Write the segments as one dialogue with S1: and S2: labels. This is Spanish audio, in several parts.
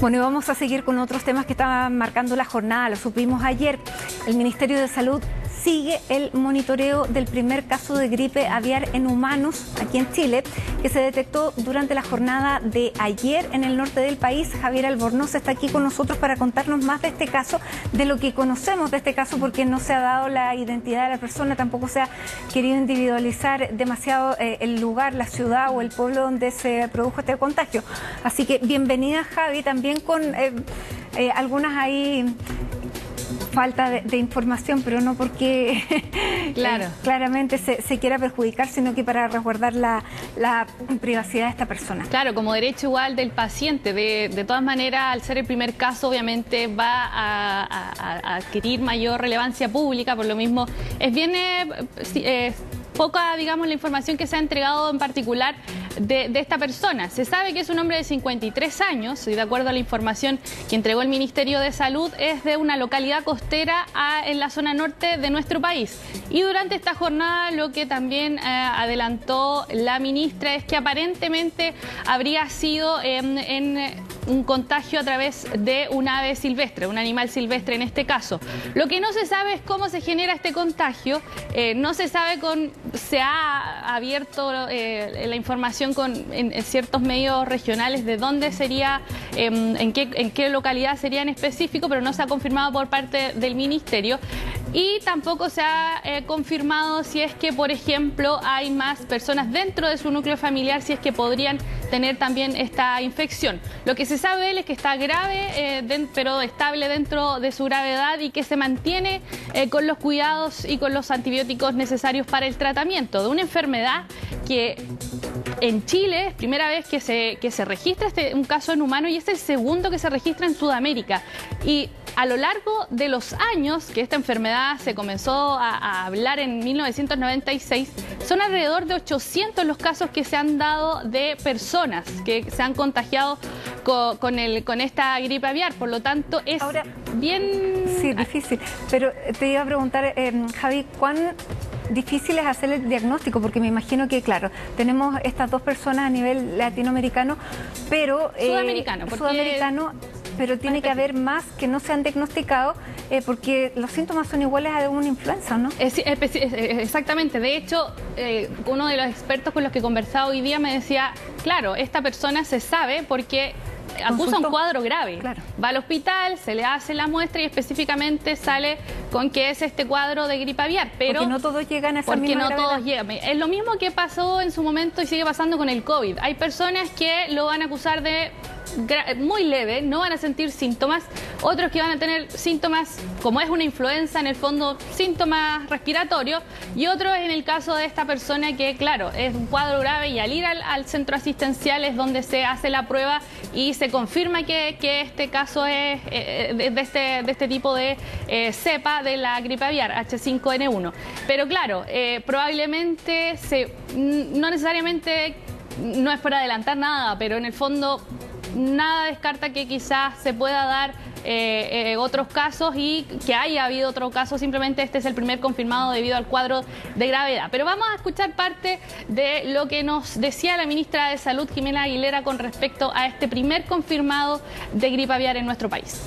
S1: Bueno, y vamos a seguir con otros temas que estaban marcando la jornada, lo supimos ayer. El Ministerio de Salud sigue el monitoreo del primer caso de gripe aviar en humanos aquí en Chile, que se detectó durante la jornada de ayer en el norte del país. Javier Albornoz está aquí con nosotros para contarnos más de este caso, de lo que conocemos de este caso, porque no se ha dado la identidad de la persona, tampoco se ha querido individualizar demasiado el lugar, la ciudad o el pueblo donde se produjo este contagio. Así que bienvenida, Javi, también con algunas ahí falta de información, pero no porque
S2: claro.
S1: Claramente se quiera perjudicar, sino que para resguardar la privacidad de esta persona.
S2: Claro, como derecho igual del paciente. De todas maneras, al ser el primer caso, obviamente va a adquirir mayor relevancia pública, por lo mismo es bien poca, digamos, la información que se ha entregado en particular de esta persona. Se sabe que es un hombre de 53 años y de acuerdo a la información que entregó el Ministerio de Salud es de una localidad costera en la zona norte de nuestro país. Y durante esta jornada lo que también adelantó la ministra es que aparentemente habría sido en un contagio a través de un ave silvestre, un animal silvestre en este caso. Lo que no se sabe es cómo se genera este contagio, no se sabe se ha abierto la información en ciertos medios regionales de dónde sería, en qué localidad sería en específico, pero no se ha confirmado por parte del Ministerio. Y tampoco se ha confirmado si es que, por ejemplo, hay más personas dentro de su núcleo familiar, si es que podrían tener también esta infección. Lo que se sabe de él es que está grave, pero estable dentro de su gravedad y que se mantiene con los cuidados y con los antibióticos necesarios para el tratamiento de una enfermedad que en Chile es primera vez que se registra un caso en humano y es el segundo que se registra en Sudamérica. Y a lo largo de los años que esta enfermedad se comenzó a hablar en 1996, son alrededor de 800 los casos que se han dado de personas que se han contagiado con esta gripe aviar. Por lo tanto, es ahora bien...
S1: Sí, difícil. Pero te iba a preguntar, Javi, ¿cuán difícil es hacer el diagnóstico? Porque me imagino que, claro, tenemos estas dos personas a nivel latinoamericano, pero...
S2: Sudamericano,
S1: pero tiene que haber más que no se han diagnosticado, porque los síntomas son iguales a una influenza, ¿no?
S2: Exactamente. De hecho, uno de los expertos con los que he conversado hoy día me decía, claro, esta persona se sabe porque acusa un cuadro grave.
S1: Claro.
S2: Va al hospital, se le hace la muestra y específicamente sale con que es este cuadro de gripe aviar. Pero
S1: porque no todos llegan a esa misma gravedad.
S2: Todos llegan. Es lo mismo que pasó en su momento y sigue pasando con el COVID. Hay personas que lo van a acusar de muy leve, no van a sentir síntomas, otros que van a tener síntomas como es una influenza, en el fondo síntomas respiratorios, y otros en el caso de esta persona que, claro, es un cuadro grave y al ir al centro asistencial es donde se hace la prueba y se confirma que este caso es de este tipo de cepa de la gripe aviar, H5N1. Pero claro, probablemente no necesariamente, no es por adelantar nada, pero en el fondo nada descarta que quizás se pueda dar otros casos y que haya habido otro caso. Simplemente este es el primer confirmado debido al cuadro de gravedad. Pero vamos a escuchar parte de lo que nos decía la ministra de Salud, Jimena Aguilera, con respecto a este primer confirmado de gripe aviar en nuestro país.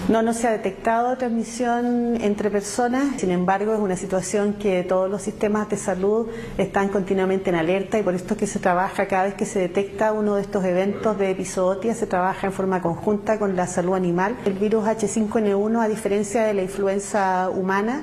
S3: No se ha detectado transmisión entre personas, sin embargo es una situación que todos los sistemas de salud están continuamente en alerta y por esto es que se trabaja cada vez que se detecta uno de estos eventos de epizootia, se trabaja en forma conjunta con la salud animal. El virus H5N1, a diferencia de la influenza humana,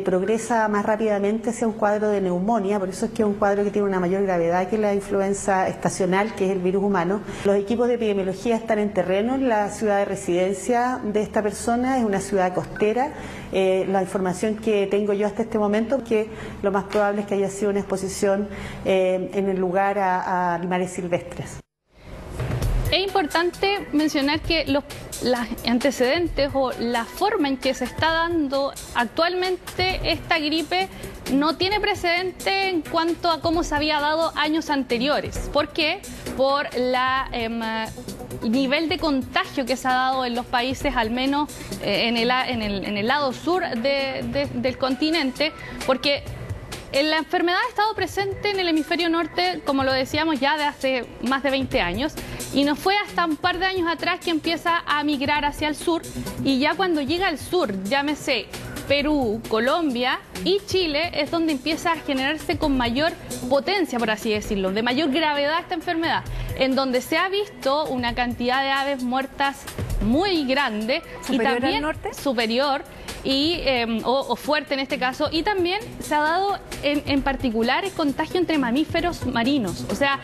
S3: progresa más rápidamente hacia un cuadro de neumonía, por eso es que es un cuadro que tiene una mayor gravedad que la influenza estacional, que es el virus humano. Los equipos de epidemiología están en terreno en la ciudad de residencia de esta persona, es una ciudad costera. La información que tengo yo hasta este momento es que lo más probable es que haya sido una exposición en el lugar a animales silvestres.
S2: Es importante mencionar que los antecedentes o la forma en que se está dando actualmente esta gripe no tiene precedente en cuanto a cómo se había dado años anteriores. ¿Por qué? Por el nivel de contagio que se ha dado en los países, al menos en el lado sur del continente, porque La enfermedad ha estado presente en el hemisferio norte, como lo decíamos, ya de hace más de 20 años. Y no fue hasta un par de años atrás que empieza a migrar hacia el sur. Y ya cuando llega al sur, llámese Perú, Colombia y Chile, es donde empieza a generarse con mayor potencia, por así decirlo, de mayor gravedad esta enfermedad, en donde se ha visto una cantidad de aves muertas muy grande.
S1: ¿Superior
S2: y también
S1: al norte?
S2: Superior y, o fuerte en este caso, y también se ha dado en particular el contagio entre mamíferos marinos. O sea,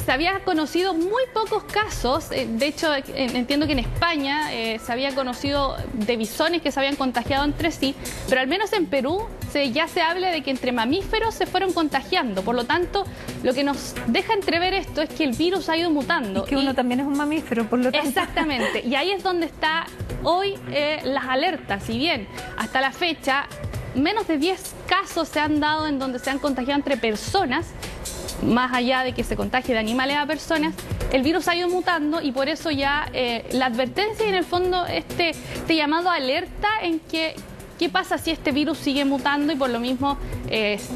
S2: se había conocido muy pocos casos, de hecho entiendo que en España se había conocido de bisones que se habían contagiado entre sí, pero al menos en Perú ya se habla de que entre mamíferos se fueron contagiando. Por lo tanto, lo que nos deja entrever esto es que el virus ha ido mutando.
S1: Y que uno también es un mamífero, por lo tanto.
S2: Exactamente, y ahí es donde está hoy las alertas. Si bien hasta la fecha menos de 10 casos se han dado en donde se han contagiado entre personas, más allá de que se contagie de animales a personas, el virus ha ido mutando y por eso ya la advertencia y en el fondo este llamado a alerta en que qué pasa si este virus sigue mutando y por lo mismo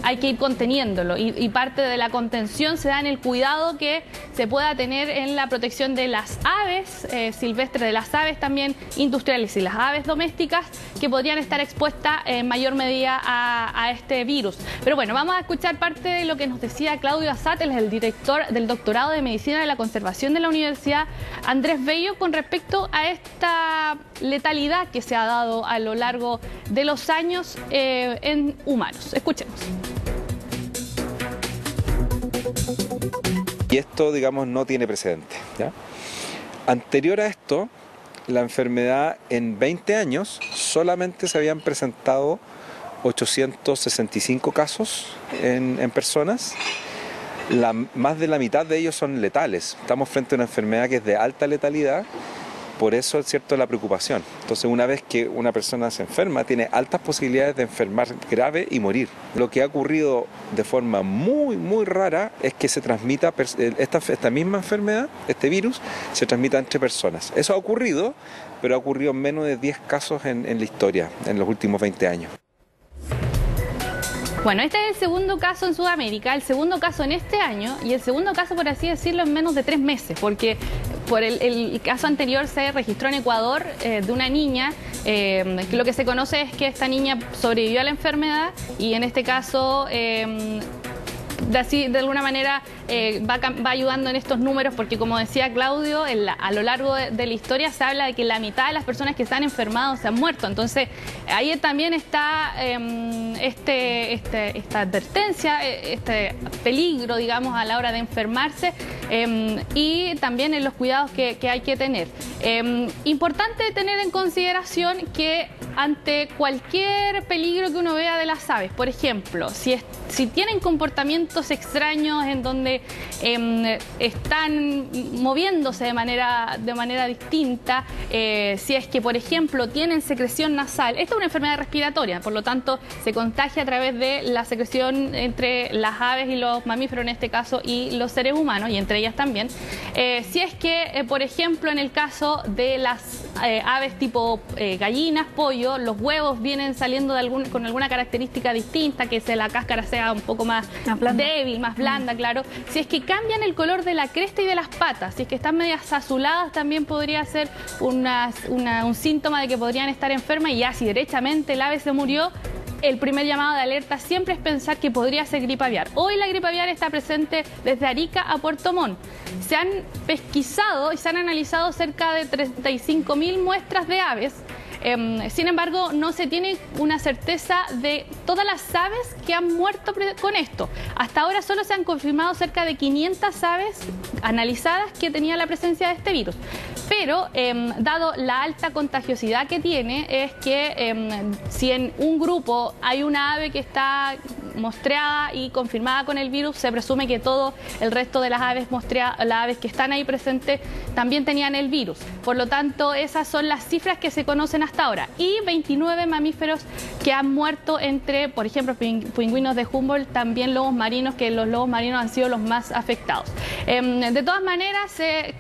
S2: hay que ir conteniéndolo. Y parte de la contención se da en el cuidado que se pueda tener en la protección de las aves silvestres, de las aves también industriales y las aves domésticas que podrían estar expuestas en mayor medida a este virus. Pero bueno, vamos a escuchar parte de lo que nos decía Claudio Assat, él es el director del doctorado de Medicina de la Conservación de la Universidad Andrés Bello, con respecto a esta letalidad que se ha dado a lo largo de los años en humanos. Escuchemos.
S4: Y esto, digamos, no tiene precedente, ¿ya? Anterior a esto, la enfermedad en 20 años solamente se habían presentado 865 casos en personas. Más de la mitad de ellos son letales. Estamos frente a una enfermedad que es de alta letalidad. Por eso es cierto la preocupación. Entonces, una vez que una persona se enferma, tiene altas posibilidades de enfermar grave y morir. Lo que ha ocurrido de forma muy, muy rara es que se transmita esta misma enfermedad, este virus, se transmita entre personas. Eso ha ocurrido, pero ha ocurrido en menos de 10 casos en la historia, en los últimos 20 años.
S2: Bueno, este es el segundo caso en Sudamérica, el segundo caso en este año y el segundo caso, por así decirlo, en menos de 3 meses, porque por el caso anterior se registró en Ecuador de una niña, que lo que se conoce es que esta niña sobrevivió a la enfermedad y en este caso de alguna manera va ayudando en estos números, porque como decía Claudio, a lo largo de la historia se habla de que la mitad de las personas que se han enfermado se han muerto. Entonces ahí también está esta advertencia, este peligro, digamos, a la hora de enfermarse y también en los cuidados que hay que tener. Importante tener en consideración que ante cualquier peligro que uno vea de las aves, por ejemplo, si tienen comportamientos extraños en donde están moviéndose de manera distinta, si es que, por ejemplo, tienen secreción nasal, esta es una enfermedad respiratoria, por lo tanto se contagia a través de la secreción entre las aves y los mamíferos en este caso y los seres humanos, y entre ellas también. Si es que, por ejemplo, en el caso de las aves tipo gallinas, pollo, los huevos vienen saliendo con alguna característica distinta, que la cáscara sea un poco más débil, más blanda, claro. Si es que cambian el color de la cresta y de las patas, si es que están medias azuladas, también podría ser un síntoma de que podrían estar enfermas. Y ya si derechamente el ave se murió, el primer llamado de alerta siempre es pensar que podría ser gripe aviar. Hoy la gripe aviar está presente desde Arica a Puerto Montt. Se han pesquisado y se han analizado cerca de 35.000 muestras de aves. Sin embargo, no se tiene una certeza de todas las aves que han muerto con esto. Hasta ahora solo se han confirmado cerca de 500 aves analizadas que tenían la presencia de este virus. Pero, dado la alta contagiosidad que tiene, es que si en un grupo hay una ave que está muestreada y confirmada con el virus, se presume que todo el resto de las aves las aves que están ahí presentes también tenían el virus. Por lo tanto, esas son las cifras que se conocen hasta ahora. Y 29 mamíferos que han muerto entre, por ejemplo, pingüinos de Humboldt, también lobos marinos, que los lobos marinos han sido los más afectados. De todas maneras,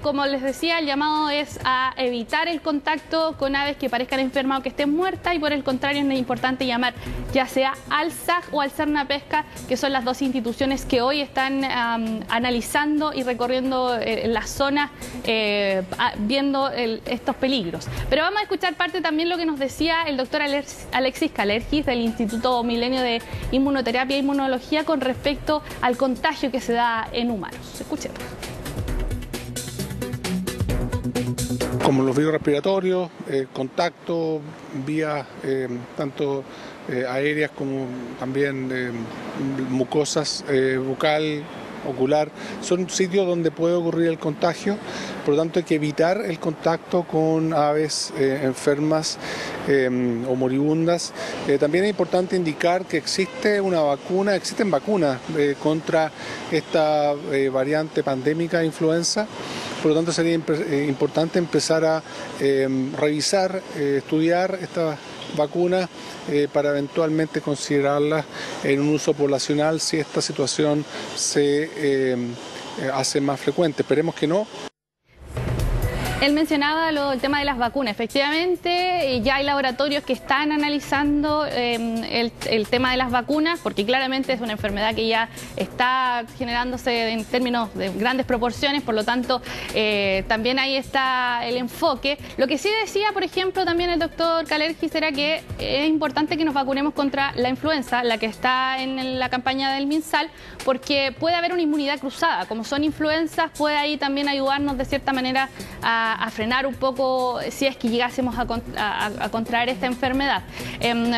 S2: como les decía, el llamado es a evitar el contacto con aves que parezcan enfermas o que estén muertas, y por el contrario es importante llamar ya sea al SAG o al SERNAP pesca, que son las dos instituciones que hoy están analizando y recorriendo las zonas, viendo estos peligros. Pero vamos a escuchar parte también lo que nos decía el doctor Alexis Kalergis del Instituto Milenio de Inmunoterapia e Inmunología con respecto al contagio que se da en humanos. Escuchemos.
S5: Como los virus respiratorios, contacto, vías tanto aéreas como también mucosas, bucal, ocular, son sitios donde puede ocurrir el contagio, por lo tanto hay que evitar el contacto con aves enfermas o moribundas. También es importante indicar que existen vacunas contra esta variante pandémica de influenza. Por lo tanto, sería importante empezar a revisar, estudiar estas vacunas para eventualmente considerarlas en un uso poblacional si esta situación se hace más frecuente. Esperemos que no.
S2: Él mencionaba el tema de las vacunas. Efectivamente, ya hay laboratorios que están analizando el tema de las vacunas, porque claramente es una enfermedad que ya está generándose en términos de grandes proporciones, por lo tanto, también ahí está el enfoque. Lo que sí decía, por ejemplo, también el doctor Kalergis era que es importante que nos vacunemos contra la influenza, la que está en la campaña del MinSal, porque puede haber una inmunidad cruzada. Como son influencias, puede ahí también ayudarnos de cierta manera a frenar un poco si es que llegásemos a contraer esta enfermedad.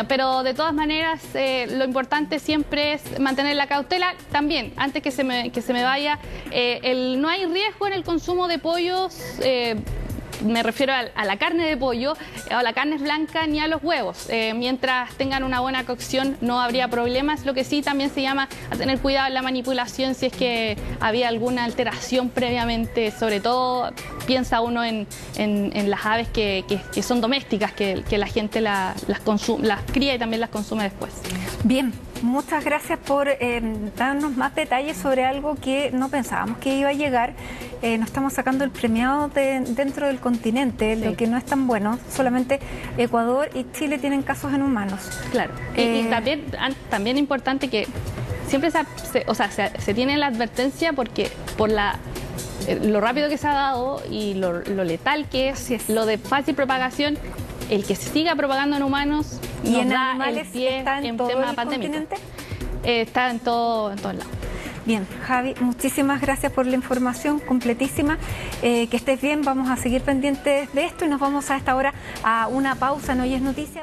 S2: Pero de todas maneras, lo importante siempre es mantener la cautela. También, antes que se me vaya, no hay riesgo en el consumo de pollos. Me refiero a la carne de pollo, a la carne blanca ni a los huevos. Mientras tengan una buena cocción no habría problemas. Lo que sí también se llama a tener cuidado en la manipulación si es que había alguna alteración previamente. Sobre todo piensa uno en las aves que son domésticas, que la gente las cría y también las consume después.
S1: Bien. Muchas gracias por darnos más detalles sobre algo que no pensábamos que iba a llegar. Nos estamos sacando el premiado dentro del continente, sí. Lo que no es tan bueno. Solamente Ecuador y Chile tienen casos en humanos.
S2: Claro. Y también importante que siempre se tiene la advertencia porque por lo rápido que se ha dado y lo letal que es, lo de fácil propagación, el que se siga propagando en humanos
S1: y
S2: nos
S1: en
S2: da
S1: animales
S2: el pie
S1: está en todo
S2: tema
S1: el
S2: pandémico.
S1: Continente.
S2: Está en todos lados.
S1: Bien, Javi, muchísimas gracias por la información completísima. Que estés bien, vamos a seguir pendientes de esto y nos vamos a esta hora a una pausa en Hoy es Noticia.